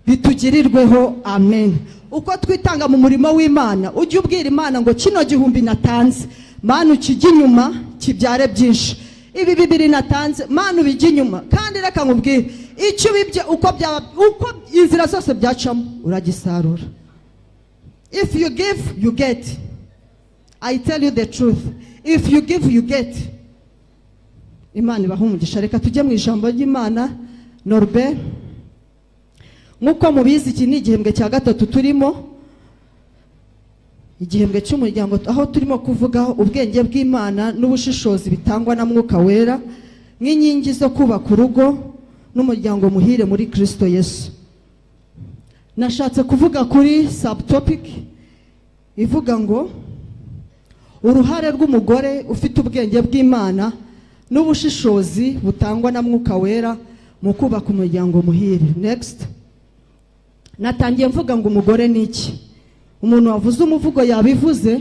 bitugirirweho. Amen. Uko twitanga mu murimo w'Imana, ujye ubwira Imana ngo kino gihumbi natanze Mana ukijya inyuma kibyare byinshi, ibi 2 natanze Mana ubijya inyuma. Kandi reka nkubwire, icyo bibye uko inzira zose byacamo uragisarura. If you give, you get. I tell you the truth. If you give, you get. Imana ibahumugisha. Reka tujye mu ijambo ry'Imana. Norbert, nkuko mubizi iki ni igihembwe cya 3 turimo, igihembwe cy'umuryango, aho turimo kuvuga ubwenge bw'Imana n'ubushishozi bitangwa na Mwuka Wera nk'inkingi zo kubaka urugo n'umuryango muhire muri Kristo Yesu. Nashatse kuvuga kuri subtopic ivuga ngo uruhare rw'umugore ufite ubwenge bw'Imana n'ubushishozi butangwa na Mwuka Wera mu kubaka umuryango muhire. Next. Natangiye mvuga ngo umugore ni iki. Umuntu wavuze umuvugo yabivuze,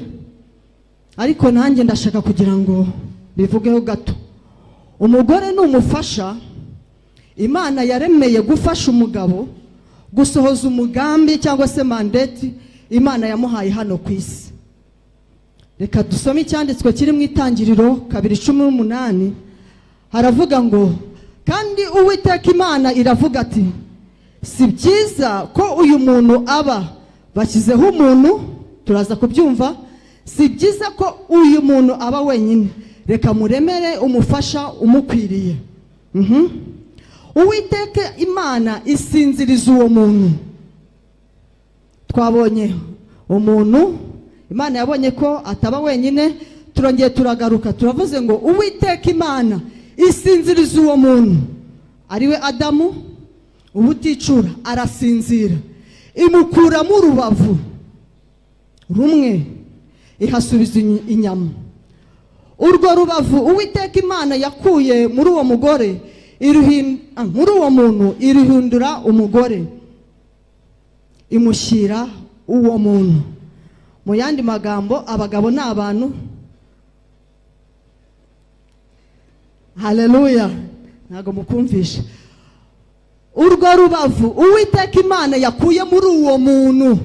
ariko nanjye ndashaka kugira ngo bivugeho gato. Umugore ni umufasha Imana yaremeye gufasha umugabo gusohoza umugambi cyangwa se mandate Imana yamuhaye hano ku isi. Reka dusome icyanditswe kiri mu Itangiriro 2:18. Haravuga ngo kandi Uwiteka Imana iravuga ati si byiza ko uyu muntu aba bashyizeho umuntu, turaza kubyumva, si byiza ko uyu muntu aba wenyine, reka muremere umufasha umukwiriye. Uwiteka Imana isinziriza uwo muntu. Twabonye umuntu Imana yabonye ko ataba wenyine, turongeye turagaruka turavuze ngo Uwiteka Imana isinziriza uwo muntu ariwe Adamu, ubuticura arasinzira, imukuramo urubavu rumwe ihasubiza inyama. Urwo rubavu Uwiteka Imana yakuye muri uwo mugore muri uwo muntu irihindura umugore, imushyira uwo muntu. Mu yandi magambo, abagabo ni abantu. Haleluya. Ntago mukumvisha. Urwo rubavu Uwiteka Imana yakuye muri uwo muntu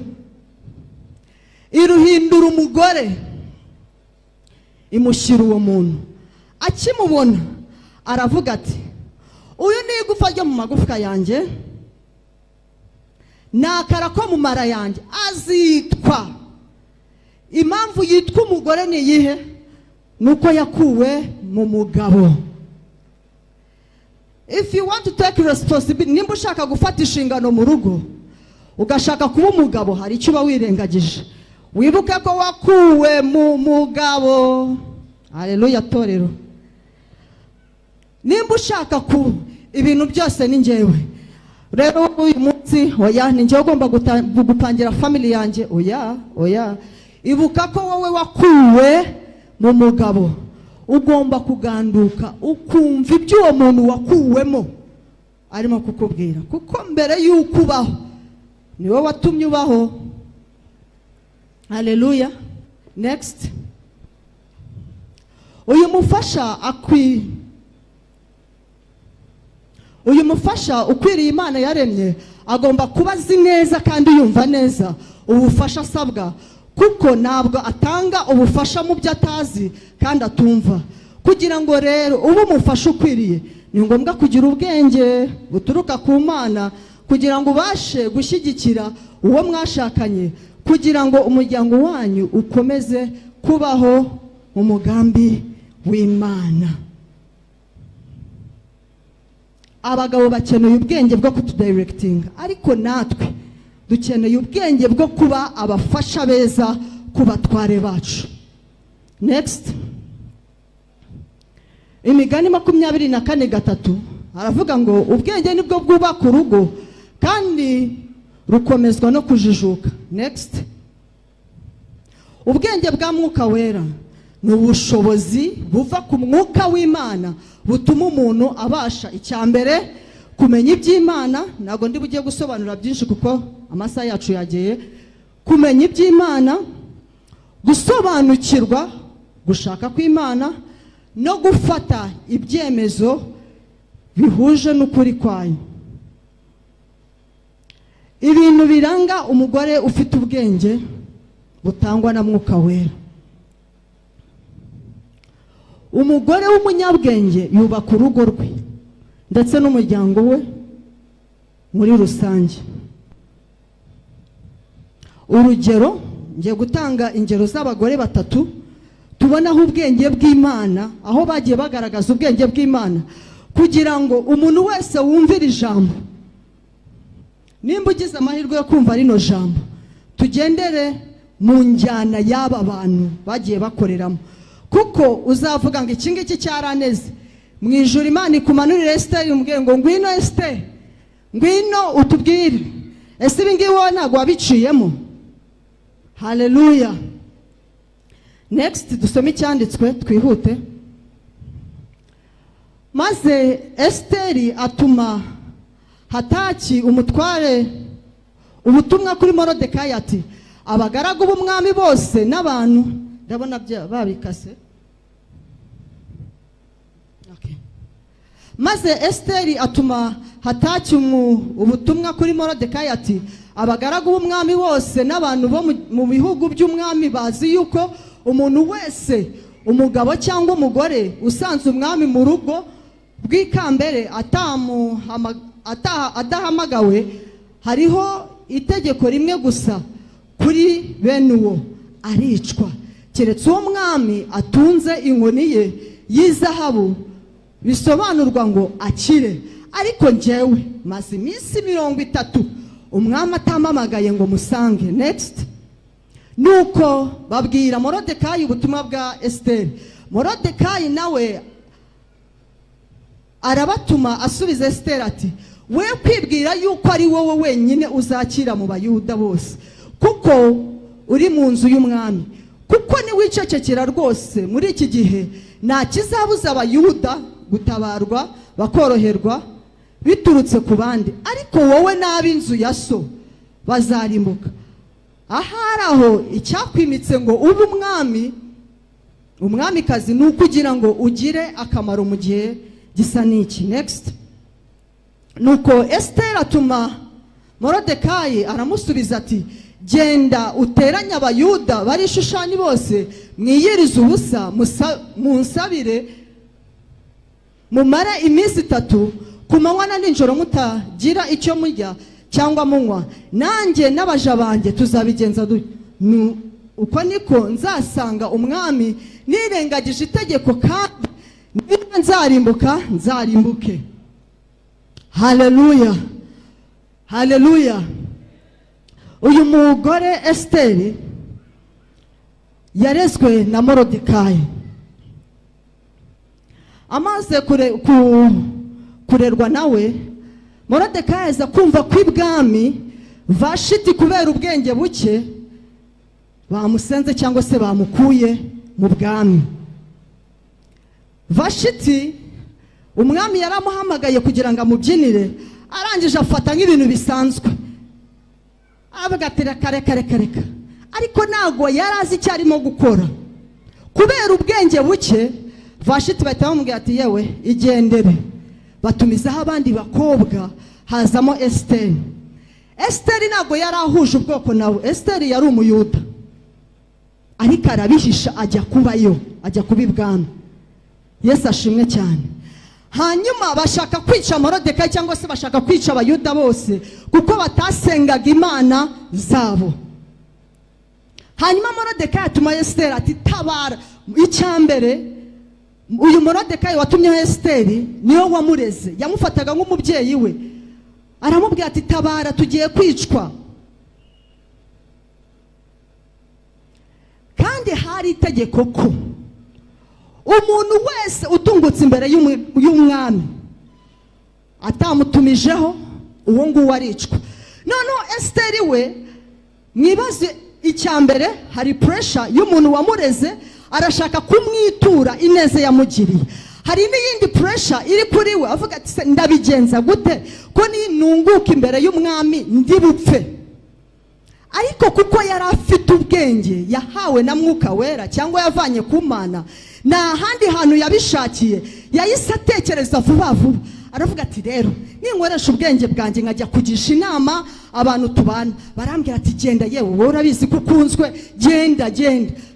iruhindura umugore, imushyira uwo muntu. Akimubona aravuga ati uyu ni igufa ryo mu magufwa yanjye, nakara ko mu mara yanjye, azitwa. Impamvu yitwa umugore ni iyihe? Nuko yakuwe mu mugabo. If you want to take responsibility, nimba ushaka gufata inshingano mu rugo ugashaka kuba umugabo, hari icyo uba wirengagije. Wibuke ko wakuwe mu mugabo. Haleluya torero. Nimba ushaka ku ibintu byose ni njyewe, rero uyu munsi oya ni njyewe ugomba gupangira family yanjye, oya. Ibuka ko wowe wakuwe mu mugabo, ugomba kuganduka ukumva ibyo uwo muntu wakuwemo arimo kukubwira, kuko mbere y'uko ubaho ni wowe watumye ubaho. Haleluya. Next. Uyu mufasha ukwiriye Imana yaremye agomba kuba azi neza kandi yumva neza ubufasha asabwa, kuko ntabwo atanga ubufasha mu byo atazi kandi atumva. Kugira ngo rero ube umufasha ukwiriye, ni ngombwa kugira ubwenge buturuka ku Mana kugira ngo ubashe gushyigikira uwo mwashakanye, kugira ngo umuryango wanyu ukomeze kubaho mu mugambi w'Imana. Abagabo bakeneye ubwenge bwo kutudirectinga, ariko natwe dukeneye ubwenge bwo kuba abafasha beza ku batware bacu. Next. Imigani 24:3 aravuga ngo ubwenge nibwo bwubaka urugo kandi rukomezwa no kujijuka. Next. Ubwenge bwa Mwuka Wera ni ubushobozi buva ku Mwuka w'Imana butuma umuntu abasha icyambere kumenya iby'Imana. Nago ndi bugiye gusobanura byinshi kuko amasaha yacu yageye. Kumenya iby'Imana, gusobanukirwa gushaka kw'Imana, no gufata ibyemezo bihuje n'ukuri kwayo. ibintu biranga umugore ufite ubwenge butangwa na Mwuka Wera. Umugore w'umunyabwenge yubaka urugo rwe ndetse n'umuryango we muri rusange. Urugero, ngiye gutanga ingero z'abagore batatu tubonaho ubwenge bw'Imana, aho bagiye bagaragaza ubwenge bw'Imana kugira ngo umuntu wese wumvira ijambo, nimba ugize amahirwe yo kumva rino jambo, tugendere mu njyana y'aba bantu bagiye bakoreramo, kuko uzavuga ngo iki ngiki cyaraneze mu ijuru, Imana ikumanurire Esther umubwire ngo ngwino Esther, ngwino utubwire, ese ibi ngibi wowe ntabwo wabiciyemo? Haleluya. Next, dusome icyanditswe twihute. Maze Esteri atuma Hataki umutware ubutumwa kuri Morodekayi ati, abagaragu b'umwami bose n'abantu, ndabona babikase. Okay. Maze Esteri atuma Hataki ubutumwa kuri Morodekayi ati, abagaragu b'umwami bose n'abantu bo mu bihugu by'umwami bazi yuko umuntu wese, umugabo cyangwa umugore usanze umwami mu rugo bw'ikambere adahamagawe, hariho itegeko rimwe gusa kuri bene uwo, aricwa, keretse uwo mwami atunze inkoni ye y'izahabu, bisobanurwa ngo akire. Ariko njyewe maze iminsi 30 umwami atamamagaye ngo musange. Next. Nuko babwira Morodekayi ubutumwa bwa Esteri. Morodekayi nawe arabatuma asubiza Esteri ati, we kwibwira yuko ari wowe wenyine uzakira mu Bayuda bose, kuko uri mu nzu y'umwami, kuko ni wicecekera rwose muri iki gihe nta kizabuza Abayuda gutabarwa bakoroherwa biturutse ku bandi, ariko wowe n'ab'inzu ya so bazarimbuka. Ahari aho icyakwimitse ngo ube umwamikazi ni ukugira ngo ugire akamaro mu gihe gisa n'iki. Next. Nuko Esteri atuma Morodekayi, aramusubiza ati, genda uteranye Abayuda bari Shushani bose, mwiyirize ubusa, munsabire, mumare iminsi 3 ku manywa na nijoro mutagira icyo murya cyangwa munywa, nanjye n'abaja banjye tuzabigenza uko niko nzasanga umwami nirengagije itegeko, kandi niba nzarimbuka nzarimbuke. Haleluya, haleluya. Uyu mugore Esteri yarezwe na Morodekayi. Amaze kurerwa nawe, Morodekayi aza kumva ko ibwami Vashiti kubera ubwenge buke bamusenze cyangwa se bamukuye mu bwami. Vashiti umwami yaramuhamagaye kugira ngo amubyinire, arangije afata nk'ibintu bisanzwe, avuga ati reka, ariko ntago yari azi icyo arimo gukora. Kubera ubwenge buke, Vashiti bahita bamubwira ati, yewe igendere. Batumizaho abandi bakobwa, hazamo Esteri. Esteri ntago yari ahuje ubwoko nawe, Esteri yari umuyuda, ariko arabihisha ajya kubayo, ajya kuba ibwami. Yesu ashimwe cyane. Hanyuma bashaka kwica Morodekayi cyangwa se bashaka kwica Abayuda bose kuko batasengaga imana zabo. Hanyuma Morodekayi atuma Esteri ati, tabara. Icyambere, uyu Morodekayi watumyeho Esteri niyo wamureze, yamufataga nk'umubyeyi we. Aramubwira ati, tabara, tugiye kwicwa. Kandi hari itegeko ko umuntu wese utungutse imbere y'umwami atamutumijeho, uwo nguwo aricwa. Noneho Esteri we, mwibaze, icyambere hari pressure y'umuntu wamureze, arashaka kumwitura ineze yamugiriye. Hari n'iyindi pressure iri kuri we, avuga ati, ndabigenza gute ko ninunguka imbere y'umwami ndi bupfe. Ariko kuko yari afite ubwenge yahawe na Mwuka Wera cyangwa yavanye ku Mana, nta handi hantu yabishakiye, yahise atekereza vuba vuba, aravuga ati, rero ninkoresha ubwenge bwanjye nkajya kugisha inama abantu tubana, barambwira ati genda, yewe wowe urabizi ko ukunzwe, genda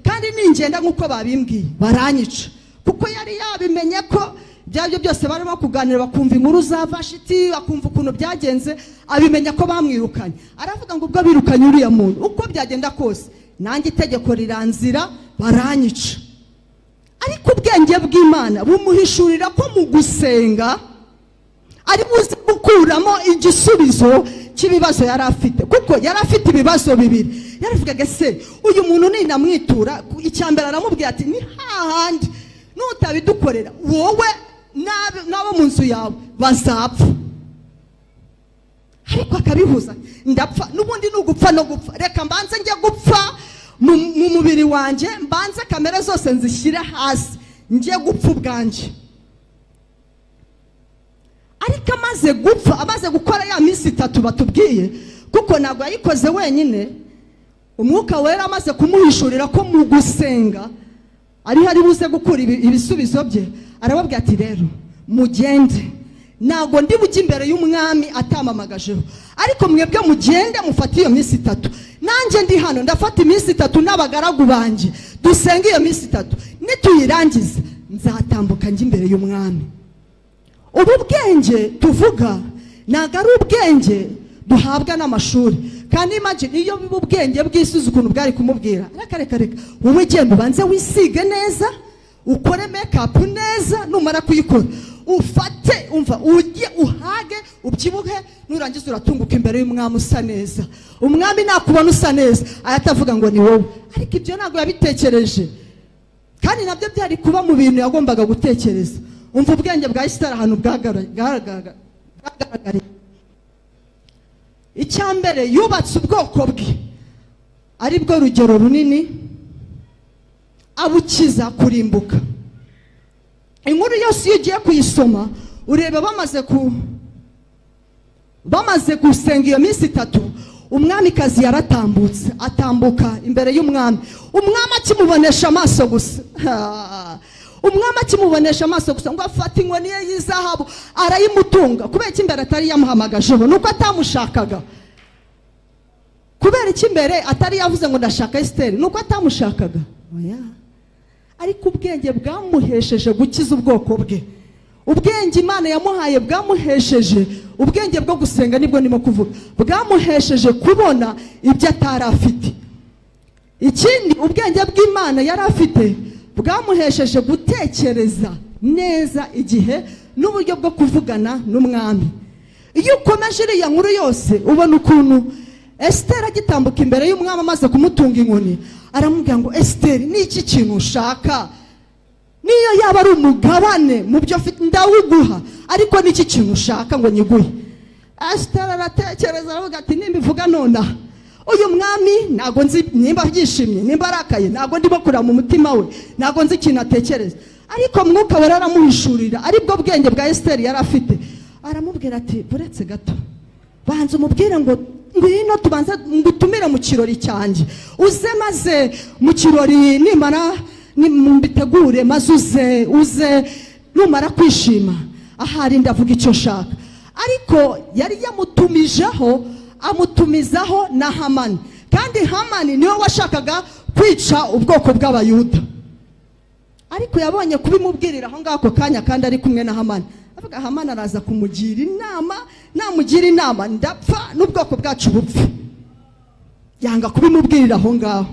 kandi ningenda nk'uko babimbwiye baranyica, kuko yari yabimenye ko byabyo byose barimo kuganira, bakumva inkuru za Vashiti, bakumva ukuntu byagenze, abimenya ko bamwirukanye. Aravuga ngo ubwo birukanye uriya muntu uko byagenda kose nanjye itegeko riranzira, baranyica. Ariko ubwenge bw'Imana bumuhishurira ko mu gusenga ari buze gukuramo igisubizo cy'ibibazo yari afite, kuko yari afite ibibazo bibiri. Yaravugaga se uyu muntu ninamwitura, icyambere aramubwira ati ni hahandi nutabidukorera wowe n'abo mu nzu yawe bazapfa. Ariko akabihuza, ndapfa n'ubundi n'ugupfa no gupfa, reka mbanze njye gupfa mu mubiri wanjye, mbanze kamere zose nzishyire hasi, njye gupfa ubwanjye. Ariko amaze gupfa, amaze gukora ya minsi 3 batubwiye, kuko ntabwo yayikoze wenyine, Umwuka Wera amaze kumuhishurira ko mu gusenga ari hari buze gukura ibisubizo bye, arababwira ati rero mugende, ntabwo ndi bujye imbere y'umwami atamamagajeho, ariko mwebwe mugende mufate iyo minsi 3, nanjye ndi hano ndafata iminsi 3 n'abagaragu banjye, dusenga iyo minsi 3, nituyirangiza nzatambuka njye imbere y'umwami. Ubu bwenge tuvuga ntabwo ari ubwenge duhabwa n'amashuri, kandi imagine iyo biba ubwenge bw'isuzu ukuntu bwari kumubwira, reka wowe genda ubanze wisige neza, ukore make-up neza, numara kuyikora ufate, umva ujye uhage ubyibuhe, nurangiza uratunguka imbere y'umwami usa neza. Umwami nakubona usa neza ayatavuga ngo ni wowe. Ariko ibyo ntabwo yabitekereje, kandi nabyo byari kuba mu bintu yagombaga gutekereza. Umva ubwenge bwa Esiteri ahantu bwagaragariye. Icyambere yubatse ubwoko bwe, ari bwo rugero runini, abukiza kurimbuka. Inkuru yose iyo ugiye kuyisoma ureba bamaze gusenga iyo minsi 3, umwamikazi yaratambutse, atambuka imbere y'umwami. Umwami akimubonesha amaso gusa, umwami akimubonesha amaso gusa, ngo afata inkoni ye y'izahabu arayimutunga. Kubera iki imbere atari yamuhamagajeho? Nuko atamushakaga. Kubera iki imbere atari yavuze ngo ndashaka Esiteri? Nuko atamushakaga. Oya, ariko ubwenge bwamuhesheje gukiza ubwoko bwe. Ubwenge Imana yamuhaye bwamuhesheje ubwenge bwo gusenga, nibwo ndimo kuvuga, bwamuhesheje kubona ibyo atari afite. Ikindi ubwenge bw'Imana yari afite bwamuhesheje gutekereza neza igihe n'uburyo bwo kuvugana n'umwami. Iyo ukomeje iriya nkuru yose ubona ukuntu Esiteri agitambuka imbere y'umwami amaze kumutunga inkoni, aramubwira ngo Esiteri, ni iki kintu ushaka? Niyo yaba ari umugabane mu byo afite ndawuguha, ariko ni iki kintu ushaka ngo nyiguhe? Esiteri aratekereza, aravuga ati nimbivuga nonaha uyu mwami ntago nzi nimba yishimye nimba arakaye, ntago ndimo kureba mu mutima we, ntago nzi ikintu atekereza. Ariko Mwuka Wera aramuhishurira, aribwo bwenge bwa Esiteri yari afite. Aramubwira ati buretse gato, banza umubwire ngo ngwino tubanze ngutumire mu kirori cyanjye, uze maze mu kirori nimara mbitegure, maze uze numara kwishima ahari ndavuga icyo shaka. Ariko yari yamutumijeho, amutumizaho na Hamani, kandi Hamani niwe washakaga kwica ubwoko bw'Abayuda. Ariko yabonye kubimubwirira aho ngako kanya, kandi ari kumwe na Hamani. Avuga Hamani araza kumugira inama, namugira inama ndapfa n'ubwoko bwacu bupfa. Yanga kubimubwirira aho ngaho.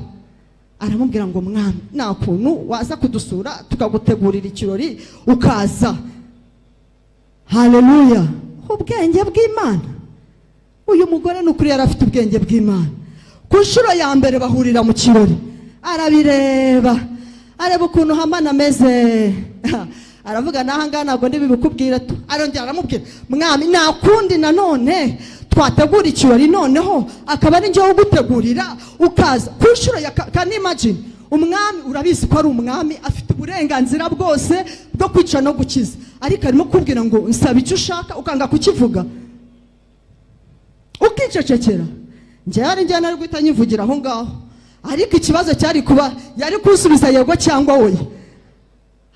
Aramubwira ngo mwami, nta kuntu waza kudusura tukagutegurira ikirori ukaza. Haleluya! Ubwenge bw'Imana. Uyu mugore n'ukuri yari afite ubwenge bw'Imana. Ku nshuro ya mbere bahurira mu kirori, arabireba, areba ukuntu Hamani ameze. Aravuga naha ngana ntabwo ndibikubwira tu. Arongera aramubwira, mwami nta kundi nanone twategura ikirori noneho akaba ari njye wo gutegurira ukaza. Ku nshuro ya can imagine, umwami urabizi ko ari umwami, afite uburenganzira bwose bwo kwica no gukiza, ariko arimo kubwira ngo nsaba icyo ushaka ukanga kukivuga, ukicecekera. Njye nari guhita nyivugira aho ngaho, ariko ikibazo cyari kuba yari kusubiza yego cyangwa oya.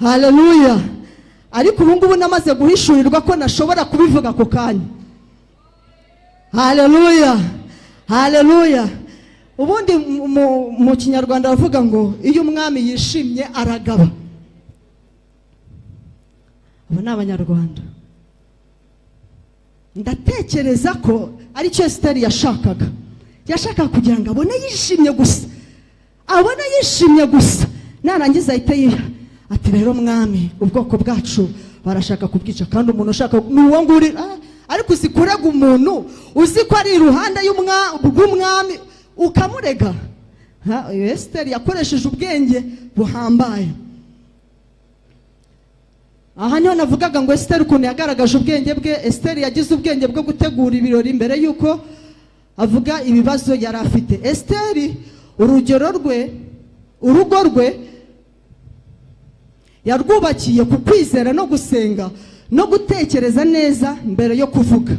Haleluya! ariko ubu ngubu namaze guhishurirwa ko nashobora kubivuga ako kanya. Haleluya, haleluya. Ubundi mu Kinyarwanda bavuga ngo iyo umwami yishimye aragaba. Abo ni Abanyarwanda. Ndatekereza ko ari cyo Esiteri yashakaga. Yashakaga kugira ngo abone yishimye gusa, abone yishimye gusa, narangiza ahita ati rero mwami, ubwoko bwacu barashaka kubwica, kandi umuntu ushaka nuwo nguri, ariko uzikurega umuntu uzi ko ari iruhande y'umwami ukamurega. Esiteri yakoresheje ubwenge buhambaye. Aha niho navugaga ngo Esiteri ukuntu yagaragaje ubwenge bwe. Esiteri yagize ubwenge bwo gutegura ibirori mbere yuko avuga ibibazo yari afite. Esiteri urugo rwe yarwubakiye ku kwizera no gusenga no gutekereza neza mbere yo kuvuga.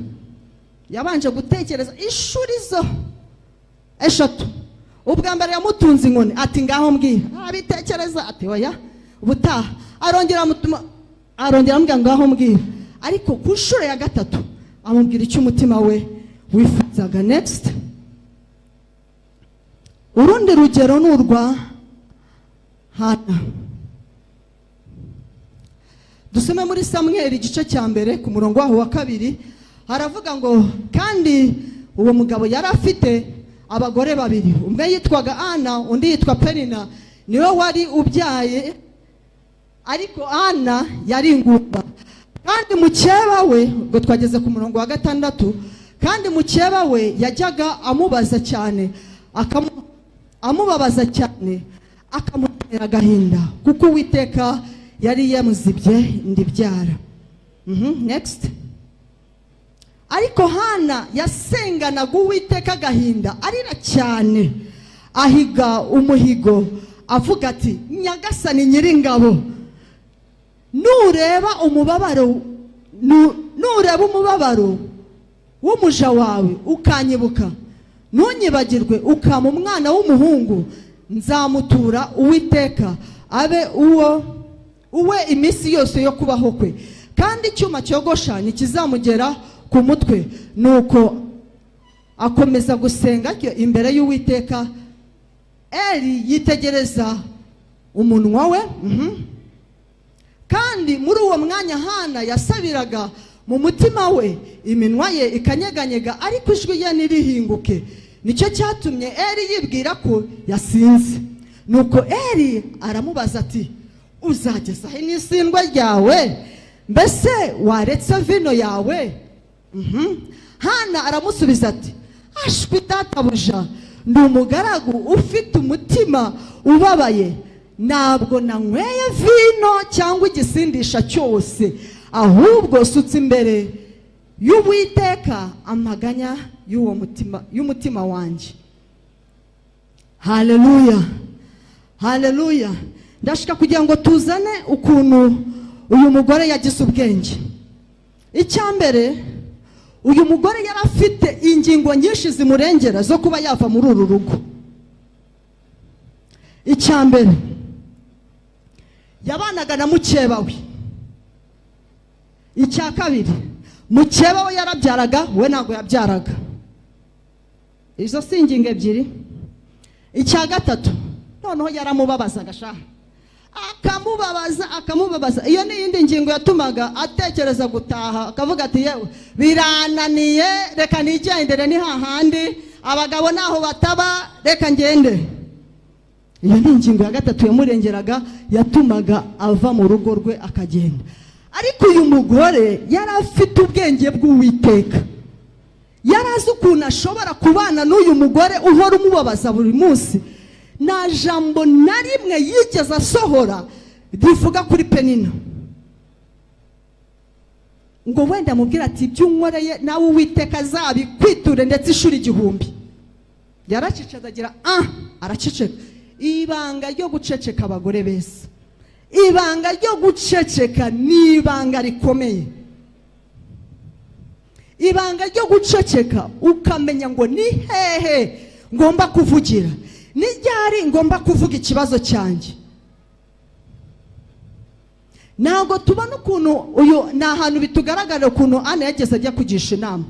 Yabanje gutekereza inshurizo eshatu. Ubwa mbere yamutunze inkoni ati ngaho mbwira, abitekereza ati oya ubutaha. Arongera amubwira ngaho mbwira, ariko ku nshuro ya gatatu amubwira icyo umutima we wifuzaga. Next, urundi rugero ni urwa Hana. Dusome muri Samweli igice cya mbere ku murongo waho wa 2. Haravuga ngo kandi uwo mugabo yari afite abagore babiri, umwe yitwaga Ana, undi yitwa Penina. Niwe wari ubyaye, ariko Ana yari ingumba. Kandi mukeba we, ngo twageze ku murongo wa 6, kandi mukeba we yajyaga amubaza cyane, amubabaza cyane, akamutera agahinda, kuko Uwiteka yari yamuzibye ndibyara. Next. Ariko Hana yasenganaga Uwiteka agahinda, arira cyane, ahiga umuhigo avuga ati, Nyagasani Nyiringabo, nureba umubabaro w'umuja wawe ukanyibuka, ntunyibagirwe, ukama umwana w'umuhungu, nzamutura Uwiteka abe uwe iminsi yose yo kubaho kwe, kandi icyuma cyogosha nikizamugera ku mutwe. Nuko akomeza gusenga imbere y'Uwiteka. Eli yitegereza umunwa we, kandi muri uwo mwanya Hana yasabiraga mu mutima we, iminwa ye ikanyeganyega, ariko ijwi ye nirihinguke. Nicyo cyatumye Eli yibwira ko yasinze. Nuko Eli aramubaza ati, uzageza he n'isindwa ryawe? Mbese waretse vino yawe? Hana aramusubiza ati, ashwi databuja, ndi umugaragu ufite umutima ubabaye, ntabwo nanyweye vino cyangwa igisindisha cyose, ahubwo sutse imbere y'Uwiteka amaganya y'umutima wanjye. Haleluya, haleluya. Ndashaka kugira ngo tuzane ukuntu uyu mugore yagize ubwenge. Icyambere, uyu mugore yari afite ingingo nyinshi zimurengera zo kuba yava muri uru rugo. Icyambere, yabanaga na mukeba we. Icya kabiri, mukeba we yarabyaraga, we ntabwo yabyaraga. Izo si ingingo ebyiri. Icya gatatu, noneho yaramubabazaga sha, akamubabaza. Iyo ni iyindi ngingo yatumaga atekereza gutaha, akavuga ati yewe birananiye, reka nigendere, ni hahandi abagabo naho bataba, reka ngende. Iyo ni ingingo ya gatatu yamurengeraga, yatumaga ava mu rugo rwe akagenda. Ariko uyu mugore yari afite ubwenge bw'Uwiteka. Yari azi ukuntu ashobora kubana n'uyu mugore uhora umubabaza buri munsi. Nta jambo na rimwe yigeze asohora rivuga kuri Penina ngo wenda amubwira ati, ibyo unkoreye nawe Uwiteka azabikwiture ndetse ishuri 1000. Yaracecekagira, araceceka. Ibanga ryo guceceka, abagore beza, ibanga ryo guceceka ni ibanga rikomeye. Ibanga ryo guceceka, ukamenya ngo ni hehe ngomba kuvugira, ni ryari ngomba kuvuga ikibazo cyanjye. ntabwo tubona ukuntu uyu ni ahantu bitugaragara ukuntu Ana yageze ajya kugisha inama.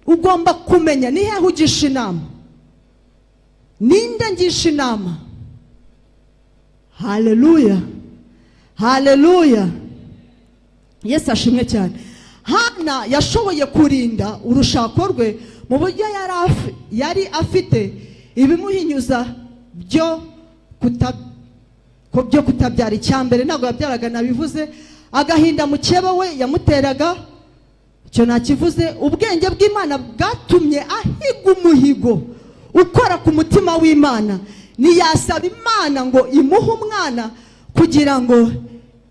Ugomba kumenya ni hehe ugisha inama, ninde ngisha inama. Haleluya, haleluya, Yesu ashimwe cyane. Hana yashoboye kurinda urushako rwe mu buryo yari afite ibimuhinyuza byo kutabyara. Icyambere ntabwo yabyaraga, nabivuze. Agahinda mukeba we yamuteraga, icyo nakivuze. Ubwenge bw'Imana bwatumye ahiga umuhigo ukora ku mutima w'Imana. Niyasaba Imana ngo imuhe umwana kugira ngo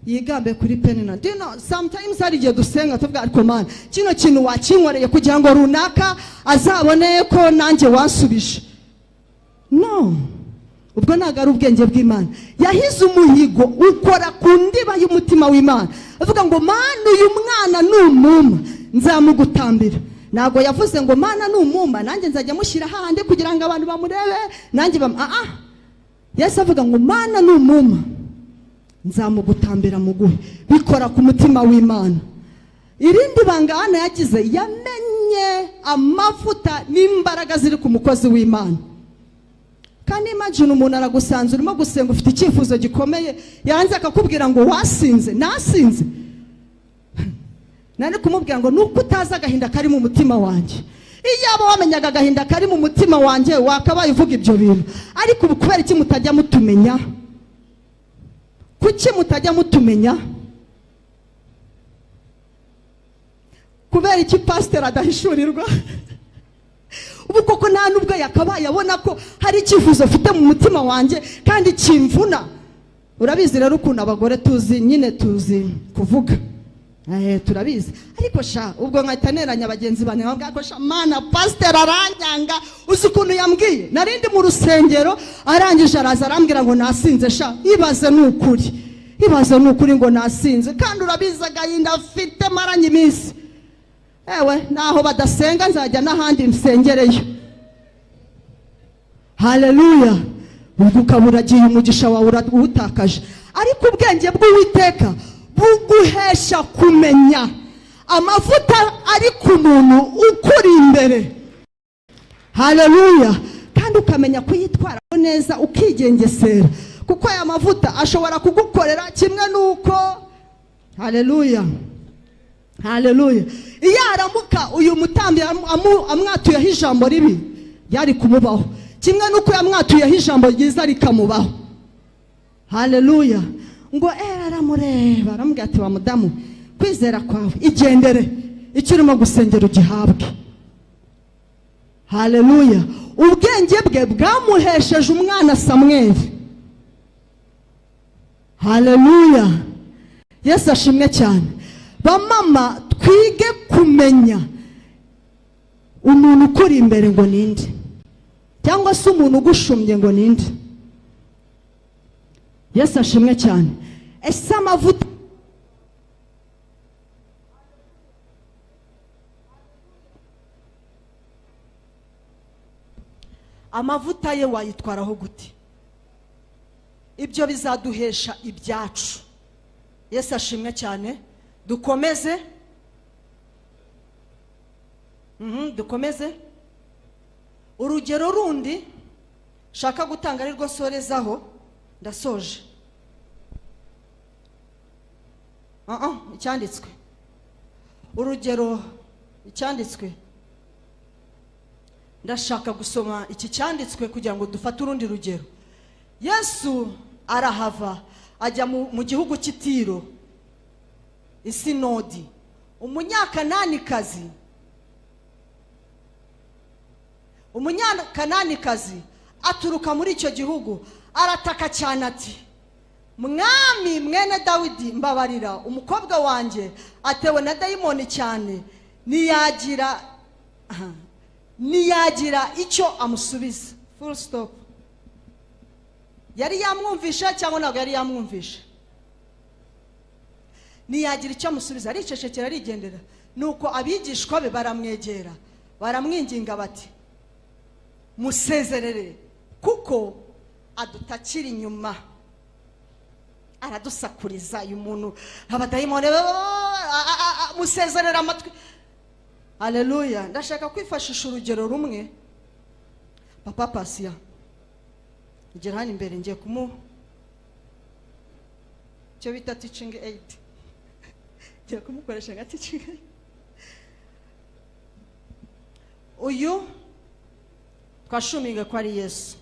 yigambe kuri Penina. Do you know, sometimes hari igihe dusenga tuvuga ariko Mana, kino kintu wakinkoreye kugira ngo runaka azabone ko nanjye wansubije. No, ubwo ntabwo ari ubwenge bw'Imana. Yahize umuhigo ukora ku ndiba y'umutima w'Imana, avuga ngo Mana, uyu mwana numuma nzamugutambira. Ntabwo yavuze ngo Mana numuma nanjye nzajya mushyira hahandi kugira ngo abantu bamurebe nanjye Yesu avuga ngo Mana numuma nzamugutambira muguhe. Bikora ku mutima w'Imana. Irindi banga Ana yagize, yamenye amavuta n'imbaraga ziri ku mukozi w'Imana. Kandi imagine umuntu aragusanze urimo gusenga, ufite icyifuzo gikomeye, yanze akakubwira ngo wasinze. Nasinze? Nari kumubwira ngo nuko utazi agahinda kari mu mutima wanjye. Iyaba wamenyaga agahinda kari mu mutima wanjye wakabaye uvuga ibyo bintu. Ariko ubu kubera iki mutajya mutumenya? Kuki mutajya mutumenya? Kubera iki pastor adahishurirwa? Ubu koko nta nubwo yakabaye abona ko hari icyifuzo ufite mu mutima wanjye kandi kimvuna. Urabizi rero ukuntu abagore tuzi kuvuga. Turabizi. Ariko sha ubwo nkahitaneranya abagenzi bane bambwira ko sha Mana, pastor aranyanga. Uzi ukuntu yambwiye? Narindi mu rusengero arangije araza arambwira ngo nasinze. Sha ibaze n'ukuri ngo nasinze. Kandi urabizi agahinda afite maranye iminsi. Ewe naho badasenga nzajya n'ahandi nsengereyo. Haleluya. Ubwo ukaburagiye umugisha wawe urawutakaje. Ariko ubwenge bw'Uwiteka buguhesha kumenya amavuta ari ku muntu ukuri imbere. Haleluya. Kandi ukamenya kuyitwaraho neza, ukigengesera, kuko aya mavuta ashobora kugukorera kimwe nuko. Haleluya, haleluya. Iyo aramuka uyu mutambi amwatuyeho ijambo ribi yari kumubaho, kimwe nuko yamwatuyeho ijambo ryiza rikamubaho. Haleluya. Ngo aramureba aramubwira ati, wa mudamu, kwizera kwawe igendere, icyo urimo gusengera ugihabwe. Haleluya. Ubwenge bwe bwamuhesheje umwana Samweli. Haleluya. Yesu ashimwe cyane. Bamama, twige kumenya umuntu ukuri imbere ngo ninde, cyangwa se umuntu ugushumye ngo ninde. Yesu ashimwe cyane. Ese amavuta ye wayitwaraho gute? Ibyo bizaduhesha ibyacu. Yesu ashimwe cyane. Dukomeze. Dukomeze. Urugero rundi shaka gutanga ari rwo sorezaho, ndasoje. Icyanditswe. Urugero icyanditswe. Ndashaka gusoma iki cyanditswe kugira ngo dufate urundi rugero. Yesu arahava ajya mu gihugu cy'Itiro, Isinodi. Umunyakananikazi aturuka muri icyo gihugu arataka cyane ati, Mwami mwene Dawidi, mbabarira, umukobwa wanjye atewe na dayimoni cyane, niyagira icyo amusubiza. Full stop. Yari yamwumvisha cyangwa ntabwo yari yamwumvisha? Niyagira icyo amusubiza. Aricecekera arigendera. Nuko abigishwa be baramwegera, baramwinginga bati, musezerere kuko adutakira inyuma. aradusakuriza uyu muntu abadayimoni musezerera amatwi. Haleluya. Ndashaka kwifashisha urugero rumwe. Papa Pasiya igera hano imbere ngiye cyo bita teaching aid. Ngiye kumukoresha nka teaching aid. Uyu twashuminga ko ari Yesu.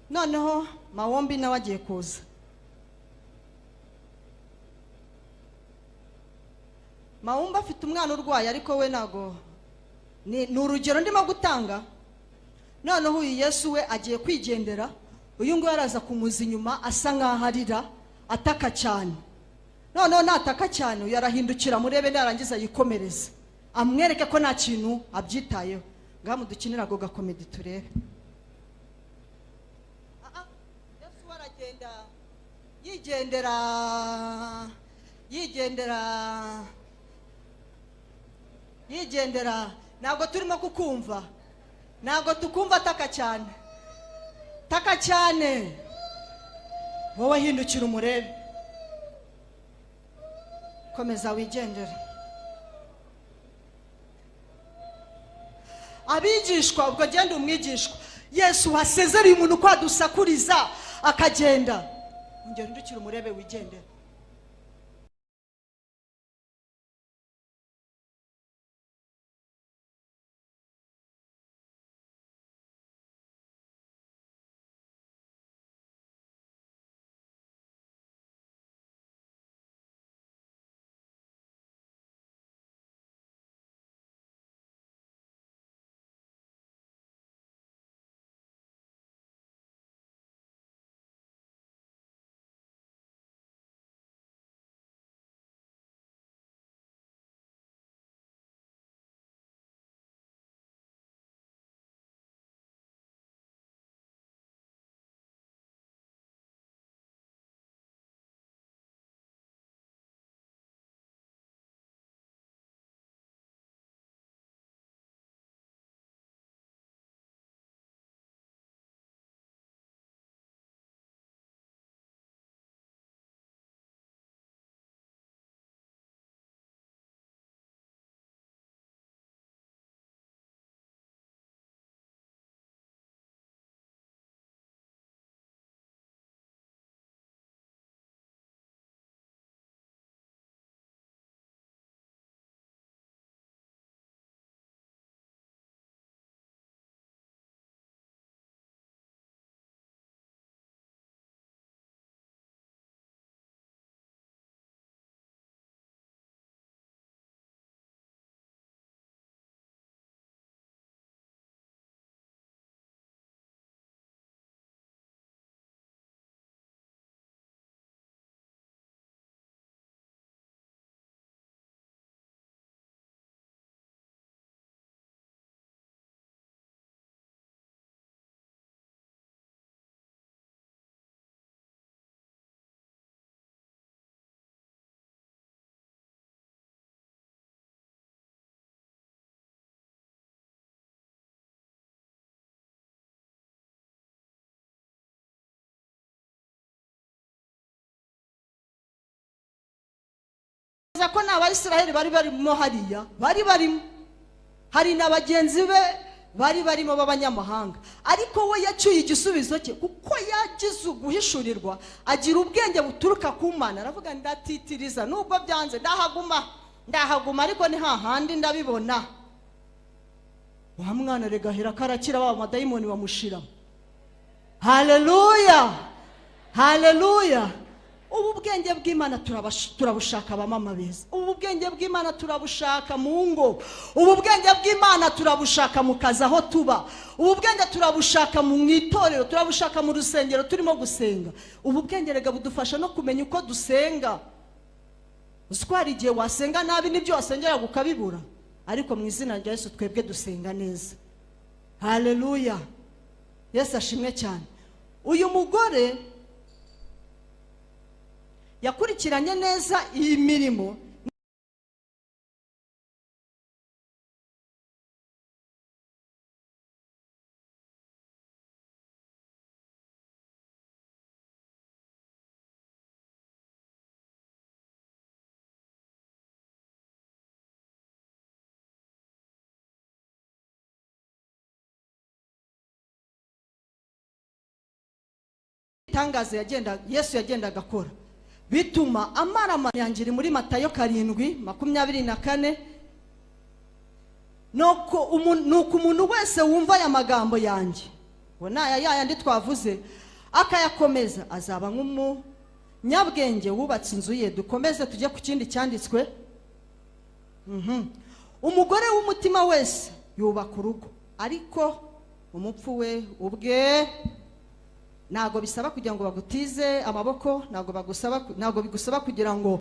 Noneho Mawombi nawe agiye kuza. Mawombi afite umwana urwaye ariko we nago ni urugero ndimo gutanga. Noneho uyu Yesu we agiye kwigendera. Uyu ngo yaraza kumuza inyuma asa nkaho arira ataka cyane. Noneho nataka cyane uyu arahindukira murebe narangiza yikomereza. Amwereke ko nta kintu abyitayeho. Ngaho dukinira go gakomedi turebe. Yesu aragenda yigendera ntabwo turimo kukumva. Ntabwo tukumva taka cyane. Wowe hindukira umurebe. Komeza wigendera. Abigishwa ubwo genda umwigishwa. Yesu wasezereye umuntu ko adusakuriza akagenda. Ongera hindukira umurebe wigendera. Ko n'Abayisiraheli bari barimo hariya barimo hari n'abagenzi be barimo b'abanyamahanga, ariko we yacyuye igisubizo cye kuko yagize uguhishurirwa agira ubwenge buturuka ku Mana. Aravuga ndatitiriza nubwo byanze ndahaguma ariko ni hahandi ndabibona. Wa mwana regahera karakira ba madayimoni bamushira. Haleluya. Ubu bwenge bw'Imana turabushaka abamama beza. Ubu bwenge bw'Imana turabushaka mu ngo. Ubu bwenge bw'Imana turabushaka mu kazi aho tuba. Ubu bwenge turabushaka mu itorero, turabushaka mu rusengero turimo gusenga. Ubu bwenge rega budufasha no kumenya uko dusenga. Uzwara igihe wasenga nabi nibyo wasengera gukabibura, ariko mu izina rya Yesu twebwe dusenga neza. Haleluya. Yesu ashimwe cyane. Uyu mugore yakurikiranye neza iyi mirimo itangazo Yesu yagendaga akora bituma amara yangiri muri Matayo 7:24 nuko umuntu wese wumva aya magambo yanjye bona yandi twavuze akayakomeza azaba nk'umunyabwenge wubatse inzu ye. Dukomeze tujye ku kindi cyanditswe. Umugore w'umutima wese yubaka urugo, ariko umupfu we ubwe. Ntago bisaba kugira ngo bagutize amaboko, ntago bigusaba kugira ngo